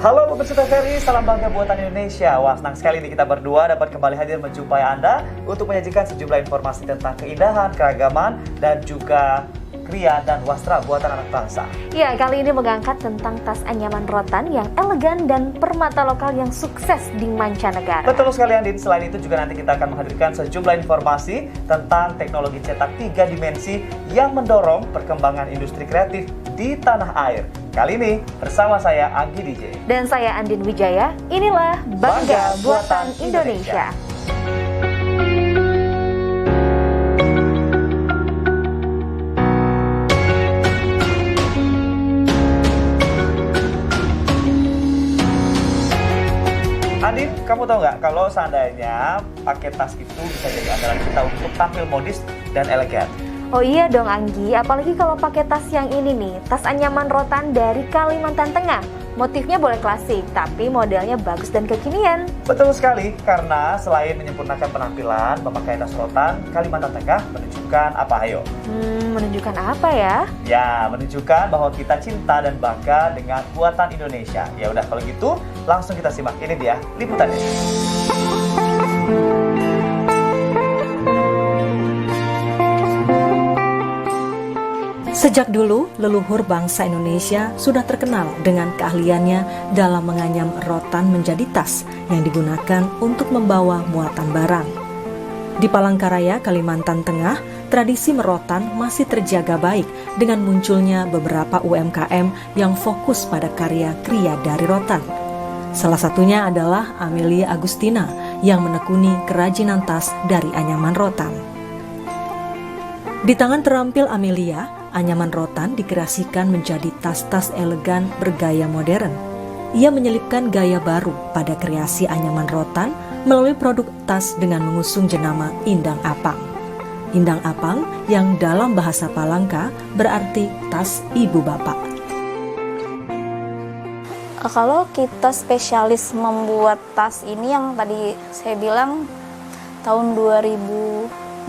Halo pemirsa TVRI, salam bangga buatan Indonesia. Wah, senang sekali nih kita berdua dapat kembali hadir menjumpai Anda untuk menyajikan sejumlah informasi tentang keindahan, keragaman, dan juga kria dan wastra buatan anak bangsa. Ya, kali ini mengangkat tentang tas anyaman rotan yang elegan dan permata lokal yang sukses di mancanegara. Betul sekali Andin, selain itu juga nanti kita akan menghadirkan sejumlah informasi tentang teknologi cetak 3 dimensi yang mendorong perkembangan industri kreatif di tanah air. Kali ini bersama saya Anggi DJ. Dan saya Andin Wijaya, inilah Bangga Buatan Indonesia. Andin, kamu tahu nggak kalau seandainya pakai tas itu bisa jadi andalan kita untuk tampil modis dan elegan? Oh iya dong Anggi, apalagi kalau pakai tas yang ini nih, tas anyaman rotan dari Kalimantan Tengah. Motifnya boleh klasik, tapi modelnya bagus dan kekinian. Betul sekali, karena selain menyempurnakan penampilan, memakai tas rotan Kalimantan Tengah menunjukkan apa, ayo? Menunjukkan apa ya? Ya, menunjukkan bahwa kita cinta dan bangga dengan buatan Indonesia. Ya udah, kalau gitu langsung kita simak. Ini dia liputannya. Sejak dulu, leluhur bangsa Indonesia sudah terkenal dengan keahliannya dalam menganyam rotan menjadi tas yang digunakan untuk membawa muatan barang. Di Palangkaraya, Kalimantan Tengah, tradisi merotan masih terjaga baik dengan munculnya beberapa UMKM yang fokus pada karya kria dari rotan. Salah satunya adalah Amelia Agustina yang menekuni kerajinan tas dari anyaman rotan. Di tangan terampil Amelia, anyaman rotan dikreasikan menjadi tas-tas elegan bergaya modern. Ia menyelipkan gaya baru pada kreasi anyaman rotan melalui produk tas dengan mengusung jenama Indang Apang. Indang Apang yang dalam bahasa Palangka berarti tas ibu bapak. Kalau kita spesialis membuat tas ini yang tadi saya bilang tahun 2018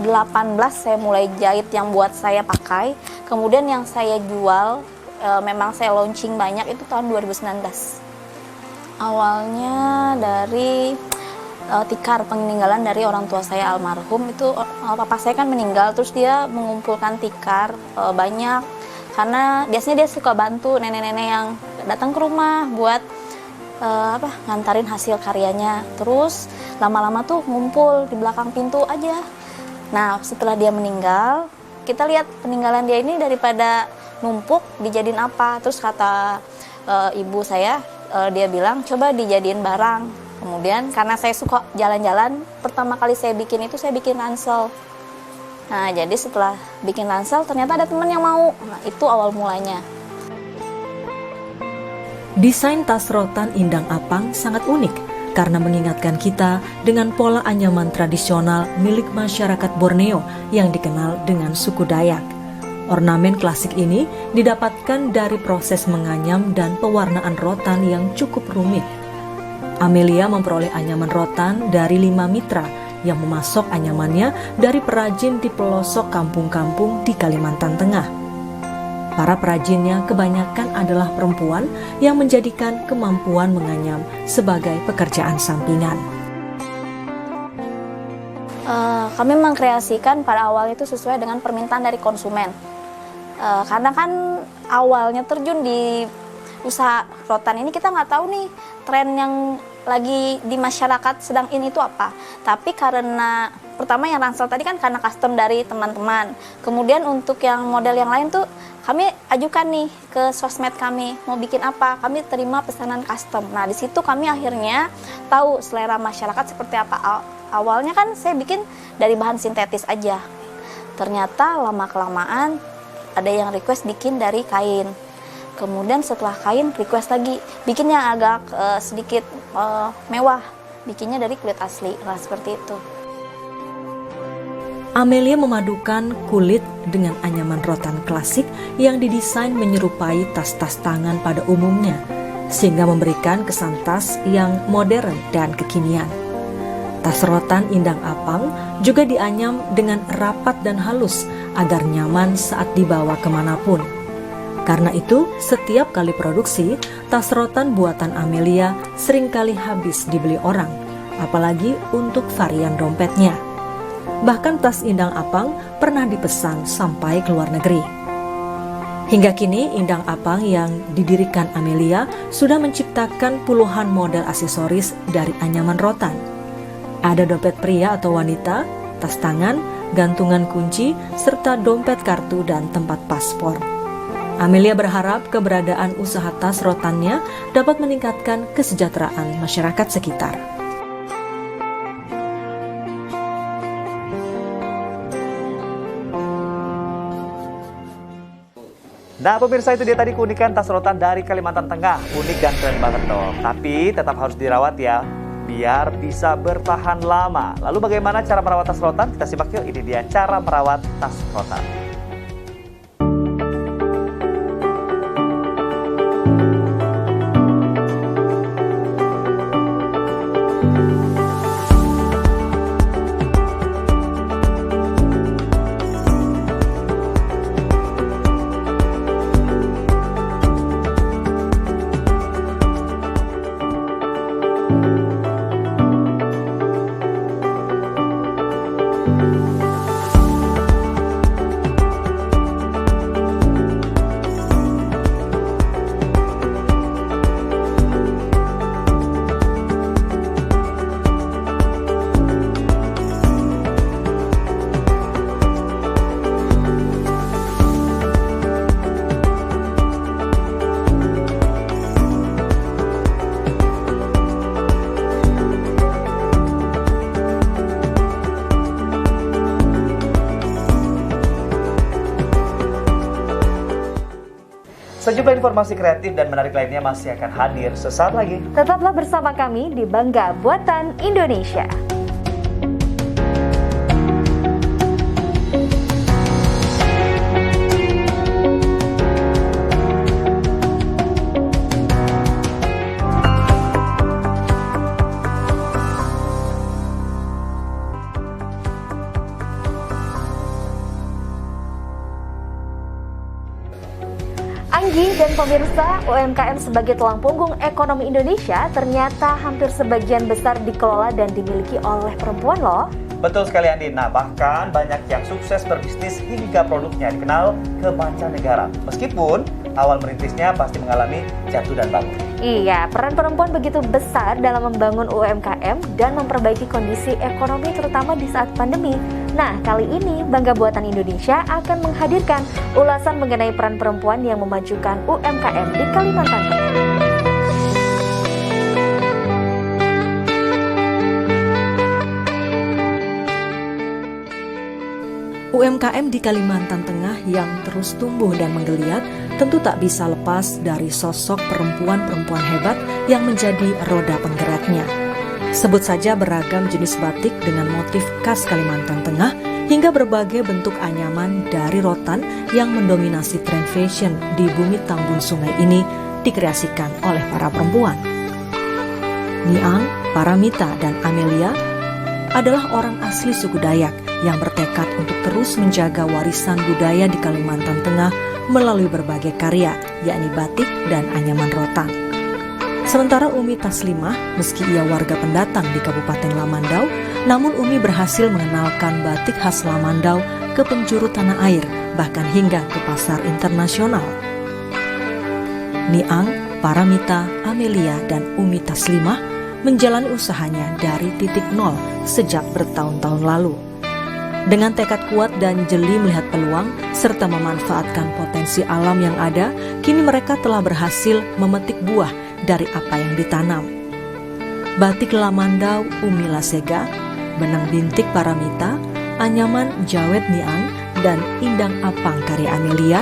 saya mulai jahit yang buat saya pakai. Kemudian yang saya jual, memang saya launching banyak itu tahun 2019. Awalnya dari tikar peninggalan dari orang tua saya almarhum. Itu papa saya kan meninggal, terus dia mengumpulkan tikar banyak. Karena biasanya dia suka bantu nenek-nenek yang datang ke rumah buat ngantarin hasil karyanya. Terus lama-lama tuh ngumpul di belakang pintu aja. Nah, setelah dia meninggal, kita lihat peninggalan dia ini daripada numpuk dijadiin apa. Terus kata ibu saya, dia bilang coba dijadiin barang. Kemudian karena saya suka jalan-jalan, pertama kali saya bikin itu saya bikin ransel. Nah, jadi setelah bikin ransel ternyata ada teman yang mau. Nah, itu awal mulanya. Desain tas rotan Indang Apang sangat unik karena mengingatkan kita dengan pola anyaman tradisional milik masyarakat Borneo yang dikenal dengan suku Dayak. Ornamen klasik ini didapatkan dari proses menganyam dan pewarnaan rotan yang cukup rumit. Amelia memperoleh anyaman rotan dari 5 mitra yang memasok anyamannya dari perajin di pelosok kampung-kampung di Kalimantan Tengah. Para perajinnya kebanyakan adalah perempuan yang menjadikan kemampuan menganyam sebagai pekerjaan sampingan. Kami mengkreasikan pada awal itu sesuai dengan permintaan dari konsumen. Karena kan awalnya terjun di usaha rotan ini kita nggak tahu nih tren yang lagi di masyarakat sedang ini itu apa. Tapi karena pertama yang ransel tadi kan karena custom dari teman-teman. Kemudian untuk yang model yang lain tuh kami ajukan nih ke sosmed kami mau bikin apa. Kami terima pesanan custom. Nah, di situ kami akhirnya tahu selera masyarakat seperti apa. Awalnya kan saya bikin dari bahan sintetis aja. Ternyata lama-kelamaan ada yang request bikin dari kain. Kemudian setelah kain request lagi bikinnya agak sedikit mewah, bikinnya dari kulit asli. Nah, seperti itu. Amelia memadukan kulit dengan anyaman rotan klasik yang didesain menyerupai tas-tas tangan pada umumnya, sehingga memberikan kesan tas yang modern dan kekinian. Tas rotan Indang Apang juga dianyam dengan rapat dan halus agar nyaman saat dibawa kemanapun. Karena itu, setiap kali produksi, tas rotan buatan Amelia seringkali habis dibeli orang, apalagi untuk varian dompetnya. Bahkan tas Indang Apang pernah dipesan sampai ke luar negeri. Hingga kini, Indang Apang yang didirikan Amelia sudah menciptakan puluhan model aksesoris dari anyaman rotan. Ada dompet pria atau wanita, tas tangan, gantungan kunci, serta dompet kartu dan tempat paspor. Amelia berharap keberadaan usaha tas rotannya dapat meningkatkan kesejahteraan masyarakat sekitar. Nah pemirsa, itu dia tadi keunikan tas rotan dari Kalimantan Tengah. Unik dan keren banget dong. Tapi tetap harus dirawat ya, biar bisa bertahan lama. Lalu bagaimana cara merawat tas rotan? Kita simak yuk, ini dia cara merawat tas rotan. Sejumlah informasi kreatif dan menarik lainnya masih akan hadir sesaat lagi. Tetaplah bersama kami di Bangga Buatan Indonesia. Anggi dan pemirsa, UMKM sebagai tulang punggung ekonomi Indonesia ternyata hampir sebagian besar dikelola dan dimiliki oleh perempuan loh. Betul sekali Andi, nah bahkan banyak yang sukses berbisnis hingga produknya dikenal ke mancanegara. Meskipun awal merintisnya pasti mengalami jatuh dan bangun. Iya, peran perempuan begitu besar dalam membangun UMKM dan memperbaiki kondisi ekonomi terutama di saat pandemi. Nah, kali ini Bangga Buatan Indonesia akan menghadirkan ulasan mengenai peran perempuan yang memajukan UMKM di Kalimantan Tengah. UMKM di Kalimantan Tengah yang terus tumbuh dan menggeliat tentu tak bisa lepas dari sosok perempuan-perempuan hebat yang menjadi roda penggeraknya. Sebut saja beragam jenis batik dengan motif khas Kalimantan Tengah hingga berbagai bentuk anyaman dari rotan yang mendominasi tren fashion di bumi Tambun Sungai ini dikreasikan oleh para perempuan. Niang, Paramita, dan Amelia adalah orang asli suku Dayak yang bertekad untuk terus menjaga warisan budaya di Kalimantan Tengah melalui berbagai karya, yakni batik dan anyaman rotan. Sementara Umi Taslimah, meski ia warga pendatang di Kabupaten Lamandau, namun Umi berhasil mengenalkan batik khas Lamandau ke penjuru tanah air, bahkan hingga ke pasar internasional. Niang, Paramita, Amelia, dan Umi Taslimah menjalani usahanya dari titik nol sejak bertahun-tahun lalu. Dengan tekad kuat dan jeli melihat peluang serta memanfaatkan potensi alam yang ada, kini mereka telah berhasil memetik buah dari apa yang ditanam. Batik Lamandau Umi Lasega, benang bintik Paramita, anyaman Jawet Niang, dan Indang Apang karya Amelia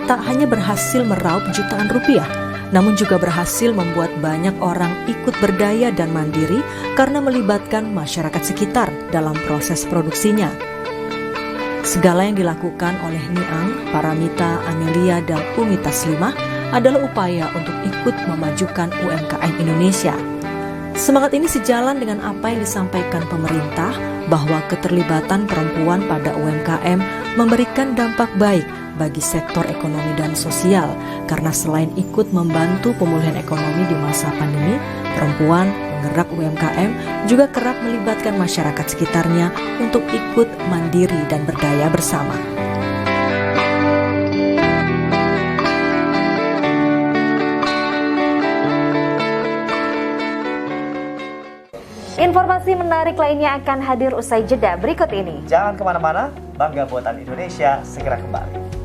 tak hanya berhasil meraup jutaan rupiah, namun juga berhasil membuat banyak orang ikut berdaya dan mandiri karena melibatkan masyarakat sekitar dalam proses produksinya. Segala yang dilakukan oleh Niang, Paramita, Amelia, dan Umi Taslimah adalah upaya untuk ikut memajukan UMKM Indonesia. Semangat ini sejalan dengan apa yang disampaikan pemerintah bahwa keterlibatan perempuan pada UMKM memberikan dampak baik bagi sektor ekonomi dan sosial karena selain ikut membantu pemulihan ekonomi di masa pandemi, perempuan penggerak UMKM juga kerap melibatkan masyarakat sekitarnya untuk ikut mandiri dan berdaya bersama. Informasi menarik lainnya akan hadir usai jeda berikut ini. Jangan kemana-mana, Bangga Buatan Indonesia segera kembali.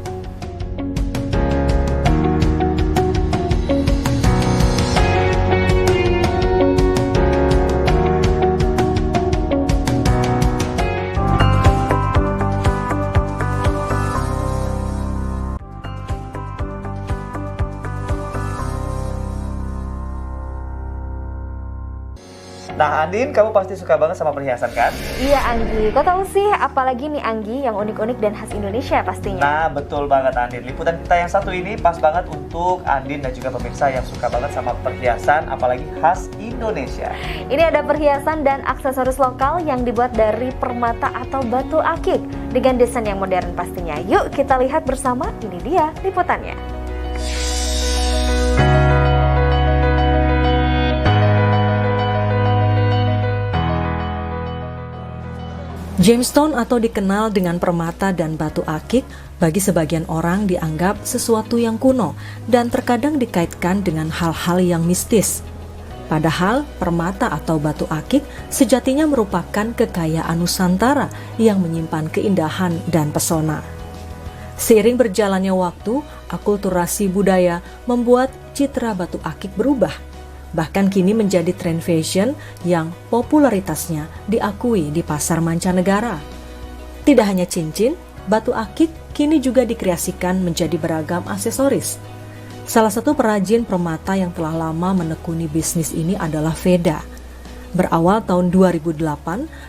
Nah Andin, kamu pasti suka banget sama perhiasan kan? Iya Anggi, kau tahu sih apalagi nih Anggi yang unik-unik dan khas Indonesia pastinya. Nah betul banget Andin, liputan kita yang satu ini pas banget untuk Andin dan juga pemirsa yang suka banget sama perhiasan apalagi khas Indonesia. Ini ada perhiasan dan aksesoris lokal yang dibuat dari permata atau batu akik dengan desain yang modern pastinya. Yuk kita lihat bersama, ini dia liputannya. Gemstone atau dikenal dengan permata dan batu akik bagi sebagian orang dianggap sesuatu yang kuno dan terkadang dikaitkan dengan hal-hal yang mistis. Padahal permata atau batu akik sejatinya merupakan kekayaan Nusantara yang menyimpan keindahan dan pesona. Seiring berjalannya waktu, akulturasi budaya membuat citra batu akik berubah. Bahkan kini menjadi tren fashion yang popularitasnya diakui di pasar mancanegara. Tidak hanya cincin, batu akik kini juga dikreasikan menjadi beragam aksesoris. Salah satu perajin permata yang telah lama menekuni bisnis ini adalah Veda. Berawal tahun 2008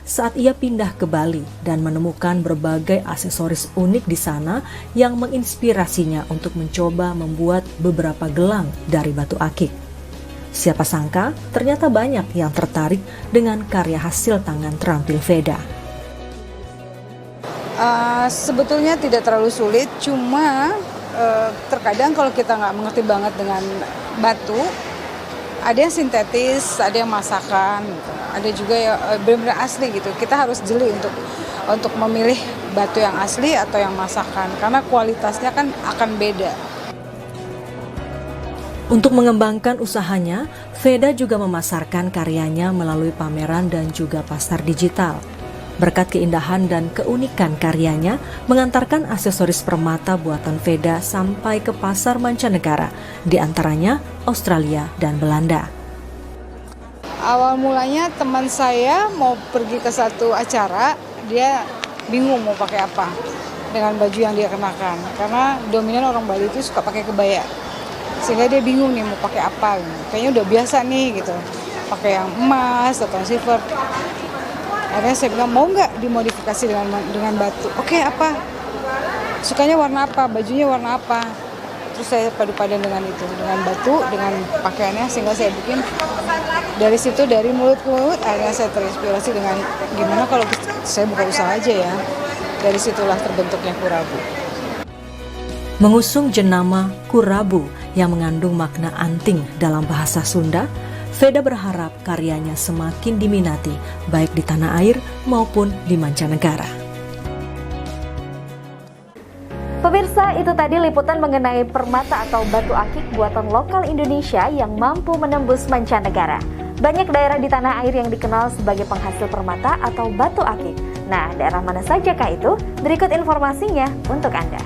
saat ia pindah ke Bali dan menemukan berbagai aksesoris unik di sana yang menginspirasinya untuk mencoba membuat beberapa gelang dari batu akik. Siapa sangka ternyata banyak yang tertarik dengan karya hasil tangan terampil Veda. Sebetulnya tidak terlalu sulit, cuma terkadang kalau kita nggak mengerti banget dengan batu, ada yang sintetis, ada yang masakan, gitu. Ada juga yang benar-benar asli gitu. Kita harus jeli untuk memilih batu yang asli atau yang masakan, karena kualitasnya kan akan beda. Untuk mengembangkan usahanya, Veda juga memasarkan karyanya melalui pameran dan juga pasar digital. Berkat keindahan dan keunikan karyanya, mengantarkan aksesoris permata buatan Veda sampai ke pasar mancanegara, di antaranya Australia dan Belanda. Awal mulanya teman saya mau pergi ke satu acara, dia bingung mau pakai apa dengan baju yang dia kenakan. Karena dominan orang Bali itu suka pakai kebaya. Sehingga dia bingung nih mau pakai apa, kayaknya udah biasa nih gitu, pakai yang emas atau silver. Akhirnya saya bilang mau nggak dimodifikasi dengan batu. Oke, apa? Sukanya warna apa? Bajunya warna apa? Terus saya padu-padan dengan itu, dengan batu, dengan pakaiannya, sehingga saya bikin dari situ, dari mulut ke mulut. Akhirnya saya terinspirasi dengan gimana kalau saya buka usaha aja ya. Dari situlah terbentuknya Kurabu. Mengusung jenama Kurabu yang mengandung makna anting dalam bahasa Sunda, Veda berharap karyanya semakin diminati baik di tanah air maupun di mancanegara. Pemirsa, itu tadi liputan mengenai permata atau batu akik buatan lokal Indonesia yang mampu menembus mancanegara. Banyak daerah di tanah air yang dikenal sebagai penghasil permata atau batu akik. Nah, daerah mana sajakah itu? Berikut informasinya untuk Anda.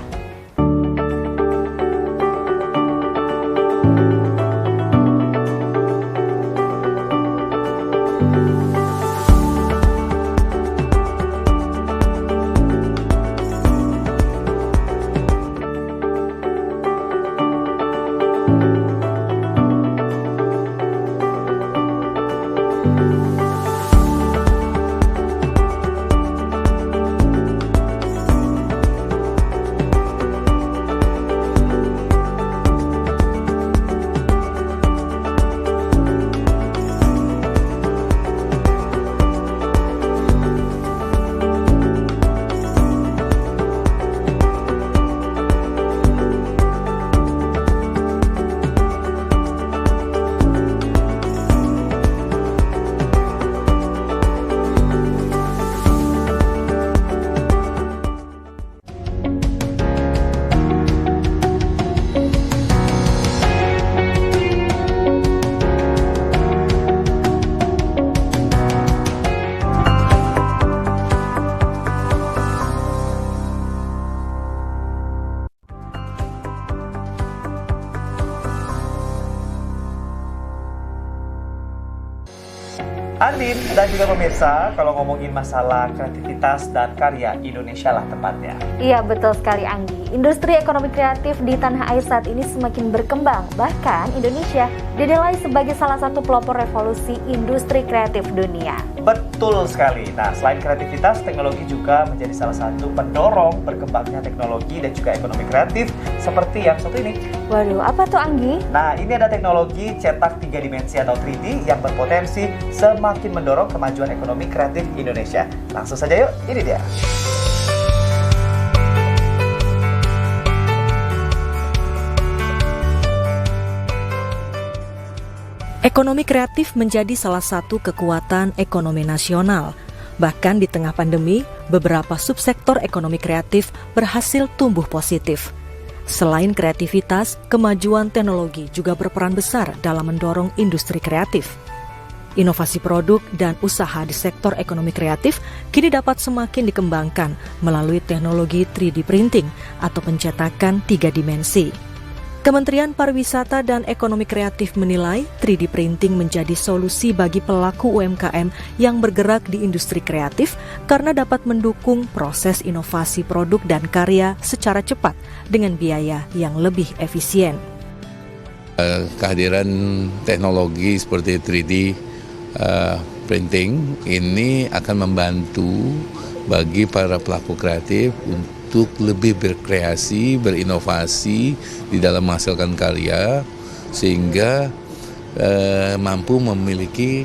Andin dan juga pemirsa, kalau ngomongin masalah kreativitas dan karya Indonesia lah tepatnya. Iya betul sekali Anggi. Industri ekonomi kreatif di tanah air saat ini semakin berkembang. Bahkan Indonesia dinilai sebagai salah satu pelopor revolusi industri kreatif dunia. Betul sekali. Nah, selain kreativitas, teknologi juga menjadi salah satu pendorong berkembangnya teknologi dan juga ekonomi kreatif seperti yang satu ini. Waduh, apa tuh Anggi? Nah, ini ada teknologi cetak 3 dimensi atau 3D yang berpotensi semakin mendorong kemajuan ekonomi kreatif Indonesia. Langsung saja yuk, ini dia. Ekonomi kreatif menjadi salah satu kekuatan ekonomi nasional. Bahkan di tengah pandemi, beberapa subsektor ekonomi kreatif berhasil tumbuh positif. Selain kreativitas, kemajuan teknologi juga berperan besar dalam mendorong industri kreatif. Inovasi produk dan usaha di sektor ekonomi kreatif kini dapat semakin dikembangkan melalui teknologi 3D printing atau pencetakan 3 dimensi. Kementerian Pariwisata dan Ekonomi Kreatif menilai 3D printing menjadi solusi bagi pelaku UMKM yang bergerak di industri kreatif karena dapat mendukung proses inovasi produk dan karya secara cepat dengan biaya yang lebih efisien. Kehadiran teknologi seperti 3D printing ini akan membantu bagi para pelaku kreatif untuk lebih berkreasi, berinovasi di dalam menghasilkan karya sehingga mampu memiliki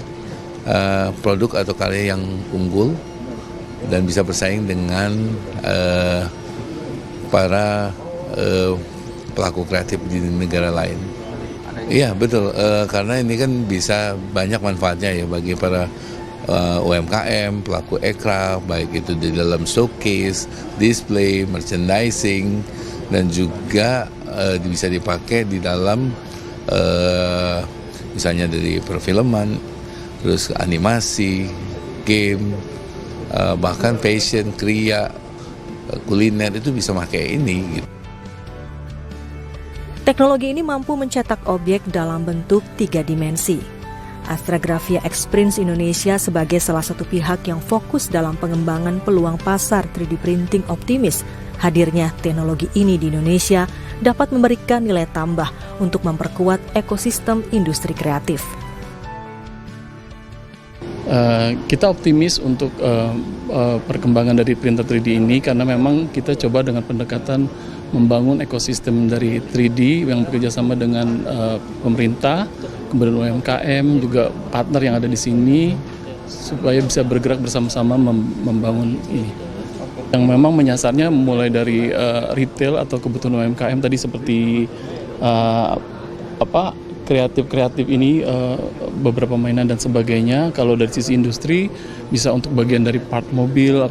produk atau karya yang unggul dan bisa bersaing dengan para pelaku kreatif di negara lain. Iya betul, karena ini kan bisa banyak manfaatnya ya bagi para UMKM, pelaku aircraft, baik itu di dalam showcase, display, merchandising, dan juga bisa dipakai di dalam misalnya dari perfilman, terus animasi, game, bahkan fashion, kriya, kuliner itu bisa pakai ini gitu. Teknologi ini mampu mencetak objek dalam bentuk 3 dimensi. Astragrafia Xprints Indonesia sebagai salah satu pihak yang fokus dalam pengembangan peluang pasar 3D printing optimis. Hadirnya teknologi ini di Indonesia dapat memberikan nilai tambah untuk memperkuat ekosistem industri kreatif. Kita optimis untuk perkembangan dari printer 3D ini karena memang kita coba dengan pendekatan membangun ekosistem dari 3D yang bekerjasama dengan pemerintah, kemudian UMKM, juga partner yang ada di sini supaya bisa bergerak bersama-sama membangun ini. Yang memang menyasarnya mulai dari retail atau kebutuhan UMKM tadi seperti kreatif ini, beberapa mainan dan sebagainya. Kalau dari sisi industri bisa untuk bagian dari part mobil,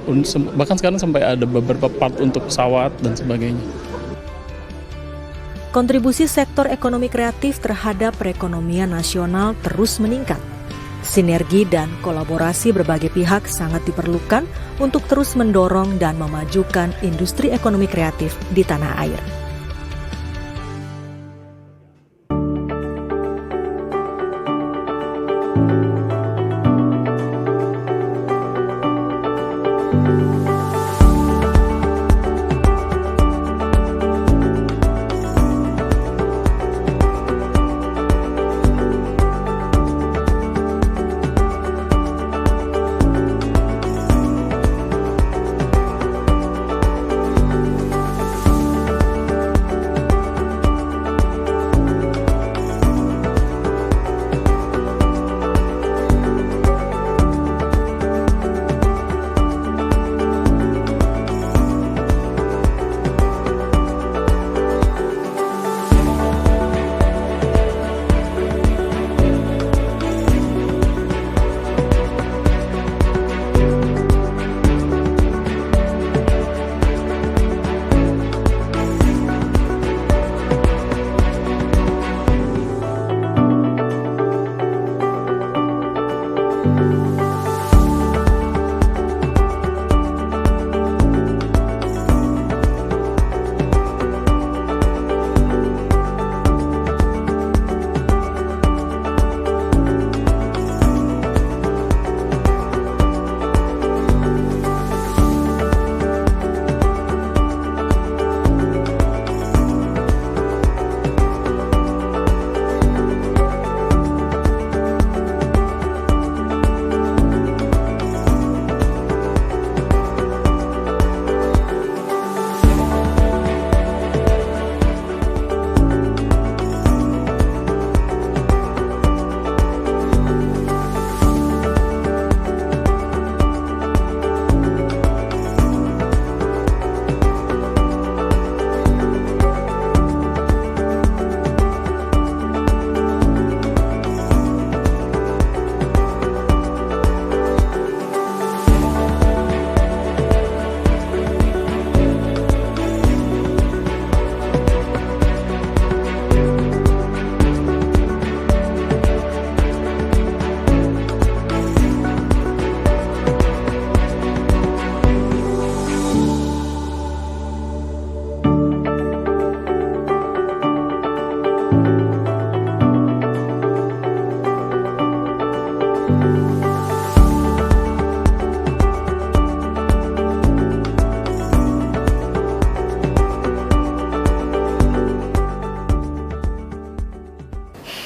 bahkan sekarang sampai ada beberapa part untuk pesawat dan sebagainya. Kontribusi sektor ekonomi kreatif terhadap perekonomian nasional terus meningkat. Sinergi dan kolaborasi berbagai pihak sangat diperlukan untuk terus mendorong dan memajukan industri ekonomi kreatif di tanah air.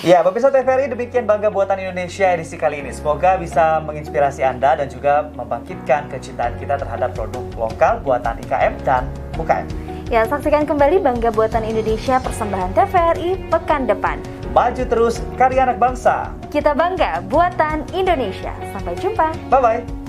Ya, pemirsa TVRI, demikian Bangga Buatan Indonesia edisi kali ini. Semoga bisa menginspirasi Anda dan juga membangkitkan kecintaan kita terhadap produk lokal buatan IKM dan UKM. Ya, saksikan kembali Bangga Buatan Indonesia persembahan TVRI pekan depan. Maju terus, karya anak bangsa. Kita bangga buatan Indonesia. Sampai jumpa. Bye-bye.